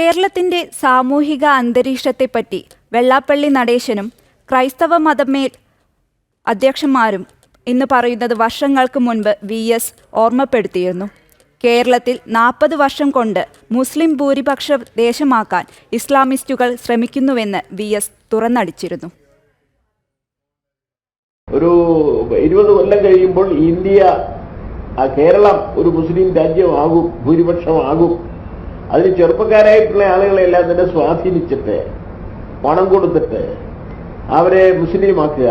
കേരളത്തിന്റെ സാമൂഹിക അന്തരീക്ഷത്തെപ്പറ്റി വെള്ളാപ്പള്ളി നടേശനും ക്രൈസ്തവ മതമേൽ അധ്യക്ഷന്മാരും ഇന്ന് പറയുന്നത് വർഷങ്ങൾക്ക് മുൻപ് VS ഓർമ്മപ്പെടുത്തിയിരുന്നു. കേരളത്തിൽ 40 വർഷം കൊണ്ട് മുസ്ലിം ഭൂരിപക്ഷ ദേശമാക്കാൻ ഇസ്ലാമിസ്റ്റുകൾ ശ്രമിക്കുന്നുവെന്ന് VS തുറന്നടിച്ചിരുന്നു. ഒരു 20 കൊല്ലം കഴിയുമ്പോൾ കേരളം ഒരു മുസ്ലിം രാജ്യമാകും, ഭൂരിപക്ഷമാകും. അതിന് ചെറുപ്പക്കാരായിട്ടുള്ള ആളുകളെല്ലാം തന്നെ സ്വാധീനിച്ചിട്ട് പണം കൊടുത്തിട്ട് അവരെ മുസ്ലിമാക്കുക,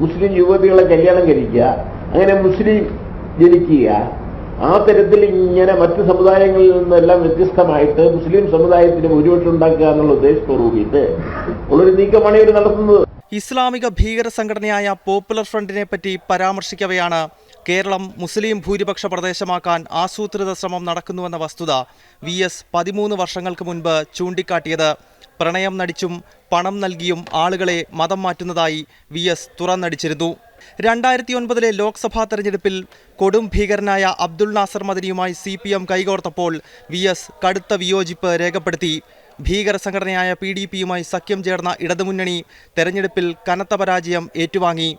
മുസ്ലിം യുവതികളെ കല്യാണം കഴിക്കുക, അങ്ങനെ മുസ്ലിം ജനിക്കുക. ആ തരത്തിൽ ഇങ്ങനെ മറ്റു സമുദായങ്ങളിൽ നിന്നെല്ലാം വ്യത്യസ്തമായിട്ട് മുസ്ലിം സമുദായത്തിന് ഭൂരിപക്ഷം ഉണ്ടാക്കുക എന്നുള്ള ഉദ്ദേശത്തോടുകൂടിയിട്ട് ഉള്ളൊരു നീക്കമാണ് ഇവർ നടത്തുന്നത്. ഇസ്ലാമിക ഭീകര സംഘടനയായ പോപ്പുലർ ഫ്രണ്ടിനെ പറ്റി പരാമർശിക്കവെയാണ് കേരളം മുസ്ലിം ഭൂരിപക്ഷ പ്രദേശമാക്കാൻ ആസൂത്രിത ശ്രമം നടക്കുന്നുവെന്ന വസ്തുത VS 13 വർഷങ്ങൾക്ക് മുൻപ് ചൂണ്ടിക്കാട്ടിയത്. പ്രണയം നടിച്ചും പണം നൽകിയും ആളുകളെ മതം മാറ്റുന്നതായി VS തുറന്നടിച്ചിരുന്നു. 2009 ലോക്സഭാ തെരഞ്ഞെടുപ്പിൽ കൊടും ഭീകരനായ അബ്ദുൾ നാസർ മദനിയുമായി CPM കൈകോർത്തപ്പോൾ VS കടുത്ത വിയോജിപ്പ് രേഖപ്പെടുത്തി. ഭീകര സംഘടനയായ PDPയുമായി സഖ്യം ചേർന്ന ഇടതുമുന്നണി തെരഞ്ഞെടുപ്പിൽ കനത്ത പരാജയം ഏറ്റുവാങ്ങി.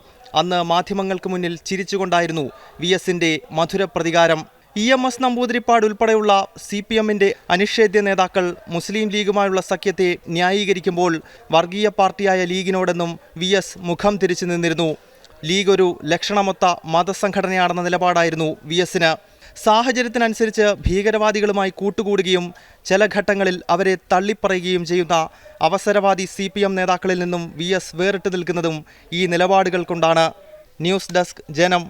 അന്ന് മാധ്യമങ്ങൾക്ക് മുന്നിൽ ചിരിച്ചുകൊണ്ടായിരുന്നു VSന്റെ മധുര പ്രതികാരം. EMS നമ്പൂതിരിപ്പാട് ഉൾപ്പെടെയുള്ള CPMന്റെ അനിഷേധ്യ നേതാക്കൾ മുസ്ലിം ലീഗുമായുള്ള സഖ്യത്തെ ന്യായീകരിക്കുമ്പോൾ വർഗീയ പാർട്ടിയായ ലീഗിനോടെന്നും VS മുഖം തിരിച്ചു നിന്നിരുന്നു. ലീഗ് ഒരു ലക്ഷണമൊത്ത മതസംഘടനയാണെന്ന നിലപാടായിരുന്നു VSന്. സാഹചര്യത്തിനനുസരിച്ച് ഭീകരവാദികളുമായി കൂട്ടുകൂടുകയും ചില ഘട്ടങ്ങളിൽ അവരെ തള്ളിപ്പറയുകയും ചെയ്യുന്ന അവസരവാദി CPM നേതാക്കളിൽ നിന്നും VS വേറിട്ട് നിൽക്കുന്നതും ഈ നിലപാടുകൾ കൊണ്ടാണ്. ന്യൂസ് ഡെസ്ക് ജനം.